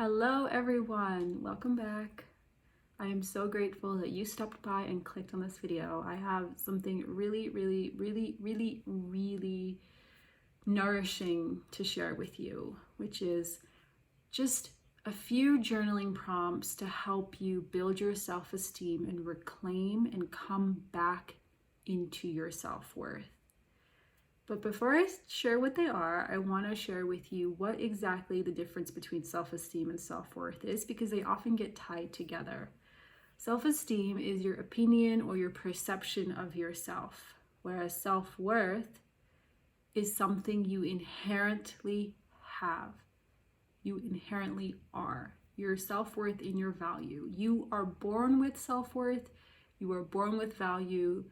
Hello everyone, welcome back. I am so grateful that you stopped by and clicked on this video. I have something really nourishing to share with you, which is just a few journaling prompts to help you build your self-esteem and reclaim and come back into your self-worth. But before I share what they are, I want to share with you what exactly the difference between self-esteem and self-worth is, because they often get tied together. Self-esteem is your opinion or your perception of yourself, whereas self-worth is something you inherently have. You inherently are. Your self-worth in your value. You are born with self-worth. You are born with value.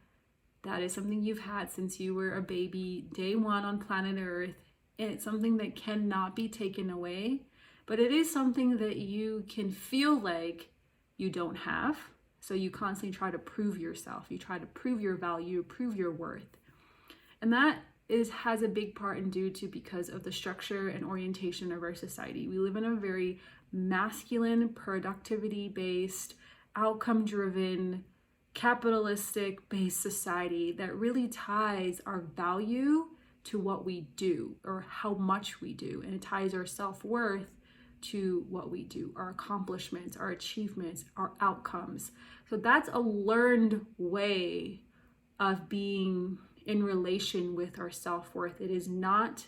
That is something you've had since you were a baby, day one on planet Earth, and it's something that cannot be taken away, but it is something that you can feel like you don't have, so you constantly try to prove yourself, you try to prove your value, prove your worth, and that has a big part in due to because of the structure and orientation of our society. We live in a very masculine, productivity-based, outcome-driven, capitalistic based society that really ties our value to what we do or how much we do, and it ties our self-worth to what we do, our accomplishments, our achievements, our outcomes. So that's a learned way of being in relation with our self-worth. It is not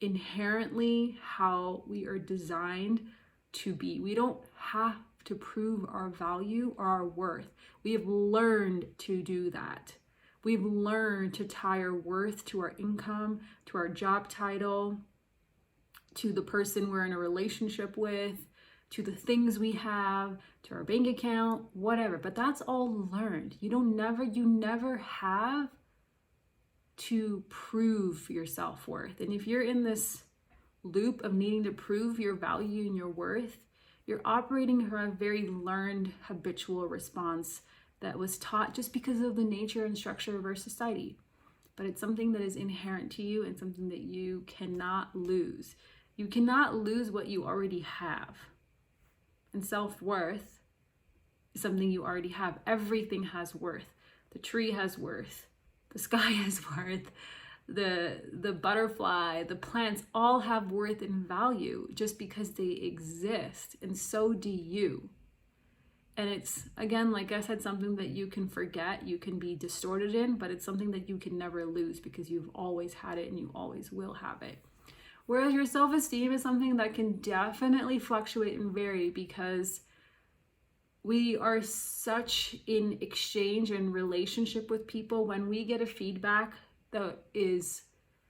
inherently how we are designed to be. We don't have to prove our value or our worth. We have learned to do that. We've learned to tie our worth to our income, to our job title, to the person we're in a relationship with, to the things we have, to our bank account, whatever. But that's all learned. You never have to prove your self-worth. And if you're in this loop of needing to prove your value and your worth, you're operating from a very learned habitual response that was taught just because of the nature and structure of our society. But it's something that is inherent to you and something that you cannot lose. You cannot lose what you already have. And self-worth is something you already have. Everything has worth. The tree has worth. The sky has worth. The butterfly, the plants all have worth and value just because they exist, and so do you. And it's, again, like I said, something that you can forget, you can be distorted in, but it's something that you can never lose because you've always had it and you always will have it. Whereas your self-esteem is something that can definitely fluctuate and vary because we are such in exchange and relationship with people. When we get a feedback that is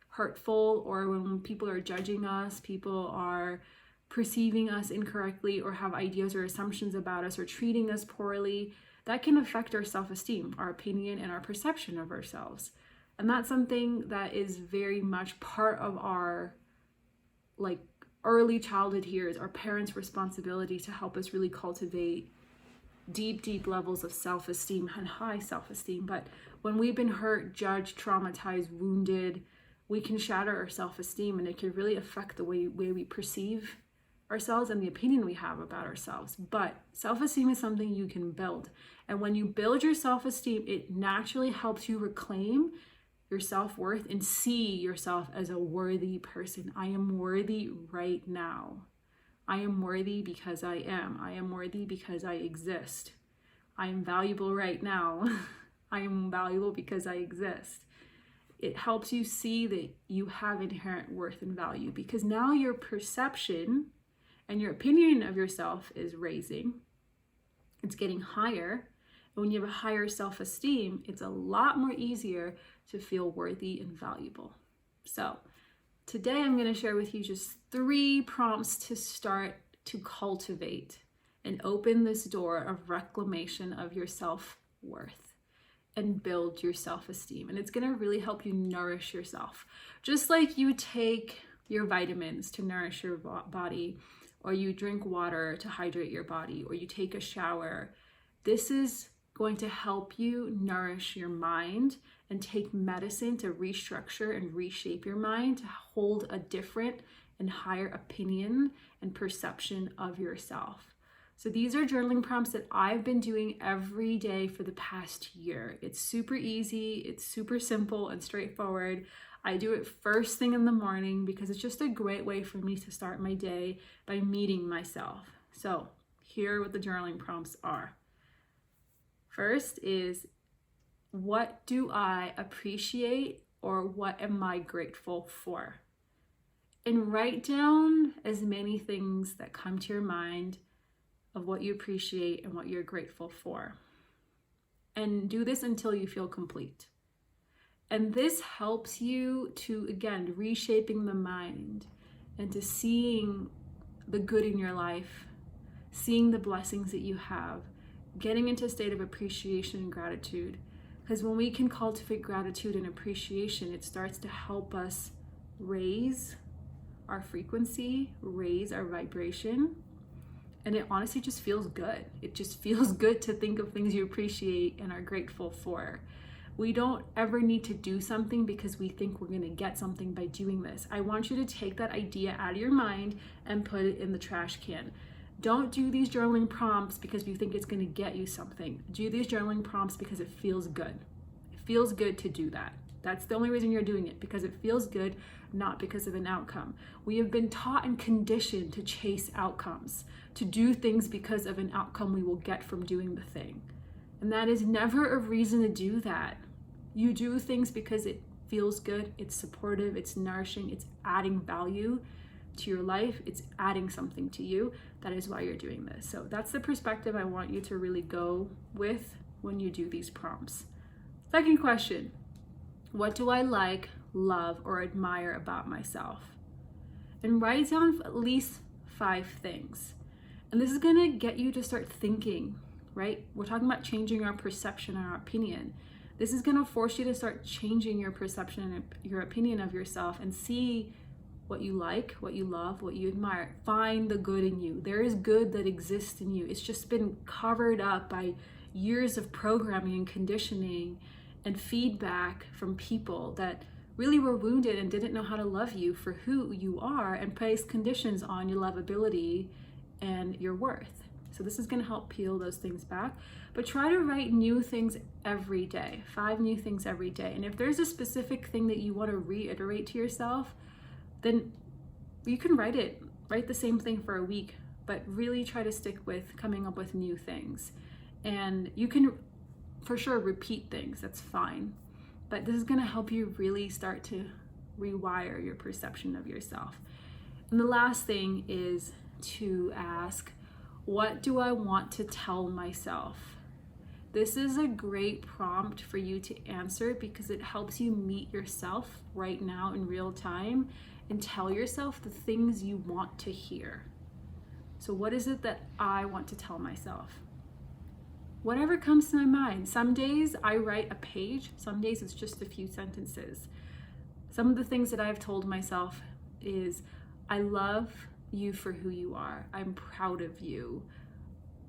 hurtful, or when people are judging us, people are perceiving us incorrectly or have ideas or assumptions about us or treating us poorly, that can affect our self-esteem, our opinion, and our perception of ourselves. And that's something that is very much part of our early childhood years, our parents' responsibility to help us really cultivate deep levels of self-esteem and high self-esteem. But when we've been hurt, judged, traumatized, wounded, we can shatter our self-esteem, and it can really affect the way we perceive ourselves and the opinion we have about ourselves. But self-esteem is something you can build. And when you build your self-esteem, it naturally helps you reclaim your self-worth and see yourself as a worthy person. I am worthy right now. I am worthy because I am. I am worthy because I exist. I am valuable right now. I am valuable because I exist. It helps you see that you have inherent worth and value, because now your perception and your opinion of yourself is raising. It's getting higher. And when you have a higher self-esteem, it's a lot more easier to feel worthy and valuable. So today I'm going to share with you just 3 prompts to start to cultivate and open this door of reclamation of your self-worth and build your self-esteem. And it's going to really help you nourish yourself. Just like you take your vitamins to nourish your body, or you drink water to hydrate your body, or you take a shower, this is going to help you nourish your mind and take medicine to restructure and reshape your mind to hold a different and higher opinion and perception of yourself. So these are journaling prompts that I've been doing every day for the past year. It's super easy, it's super simple and straightforward. I do it first thing in the morning because it's just a great way for me to start my day by meeting myself. So here are what the journaling prompts are. First is, what do I appreciate or what am I grateful for? And write down as many things that come to your mind of what you appreciate and what you're grateful for. And do this until you feel complete. And this helps you to, again, reshaping the mind and to seeing the good in your life, seeing the blessings that you have, getting into a state of appreciation and gratitude. Because when we can cultivate gratitude and appreciation, it starts to help us raise our frequency, raise our vibration. And it honestly just feels good. It just feels good to think of things you appreciate and are grateful for. We don't ever need to do something because we think we're going to get something by doing this. I want you to take that idea out of your mind and put it in the trash can. Don't do these journaling prompts because you think it's going to get you something. Do these journaling prompts because it feels good. It feels good to do that. That's the only reason you're doing it, because it feels good, not because of an outcome. We have been taught and conditioned to chase outcomes, to do things because of an outcome we will get from doing the thing. And that is never a reason to do that. You do things because it feels good, it's supportive, it's nourishing, it's adding value to your life, it's adding something to you. That is why you're doing this. So that's the perspective I want you to really go with when you do these prompts. Second question, what do I like, love, or admire about myself? And write down at least 5 things. And this is gonna get you to start thinking, right? We're talking about changing our perception and our opinion. This is gonna force you to start changing your perception and your opinion of yourself and see what you like, what you love, what you admire. Find the good in you. There is good that exists in you. It's just been covered up by years of programming and conditioning and feedback from people that really were wounded and didn't know how to love you for who you are and place conditions on your lovability and your worth. So this is going to help peel those things back. But try to write new things every day, 5 new things every day. And if there's a specific thing that you want to reiterate to yourself, then you can write the same thing for a week, but really try to stick with coming up with new things. And you can for sure repeat things, that's fine. But this is going to help you really start to rewire your perception of yourself. And the last thing is to ask, what do I want to tell myself? This is a great prompt for you to answer because it helps you meet yourself right now in real time and tell yourself the things you want to hear. So what is it that I want to tell myself? Whatever comes to my mind. Some days I write a page, some days it's just a few sentences. Some of the things that I've told myself is, I love you for who you are. I'm proud of you.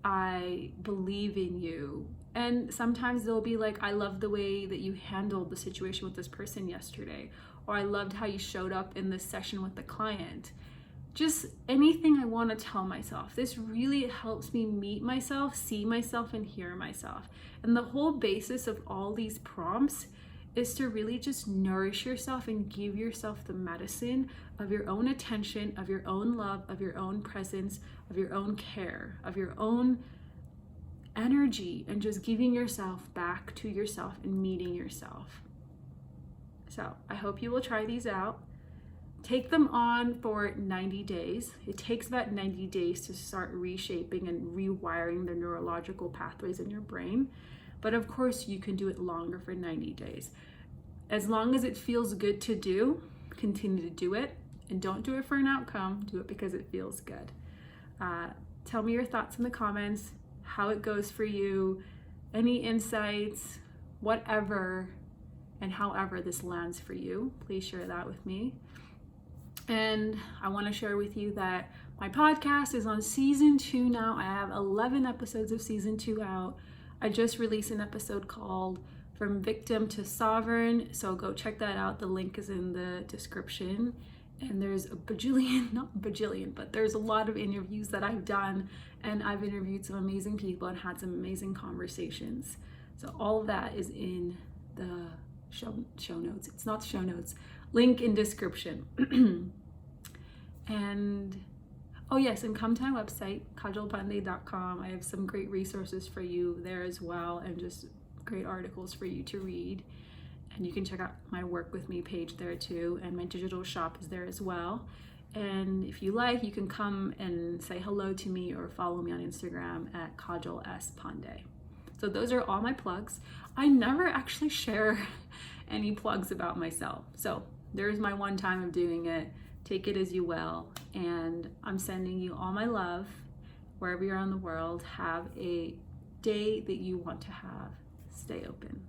I believe in you. And sometimes they'll be like, I love the way that you handled the situation with this person yesterday, or I loved how you showed up in this session with the client. Just anything I want to tell myself. This really helps me meet myself, see myself, and hear myself. And the whole basis of all these prompts is to really just nourish yourself and give yourself the medicine of your own attention, of your own love, of your own presence, of your own care, of your own energy, and just giving yourself back to yourself and meeting yourself. So I hope you will try these out. Take them on for 90 days. It takes about 90 days to start reshaping and rewiring the neurological pathways in your brain. But of course, you can do it longer for 90 days. As long as it feels good to do, continue to do it. And don't do it for an outcome. Do it because it feels good. Tell me your thoughts in the comments, how it goes for you, any insights, whatever, and however this lands for you. Please share that with me. And I want to share with you that my podcast is on season 2 now. I have 11 episodes of season 2 out. I just released an episode called From Victim to Sovereign. So go check that out. The link is in the description. And there's a bajillion, not bajillion, but there's a lot of interviews that I've done, and I've interviewed some amazing people and had some amazing conversations. So all of that is in the show notes. It's not the show notes. Link in description. And oh yes, and come to my website, kajalpande.com. I have some great resources for you there as well, and just great articles for you to read. And you can check out my work with me page there too, and my digital shop is there as well. And if you like, you can come and say hello to me or follow me on Instagram at Kajal S. Pandey. So those are all my plugs. I never actually share any plugs about myself. So there's my one time of doing it. Take it as you will. And I'm sending you all my love wherever you're in the world. Have a day that you want to have. Stay open.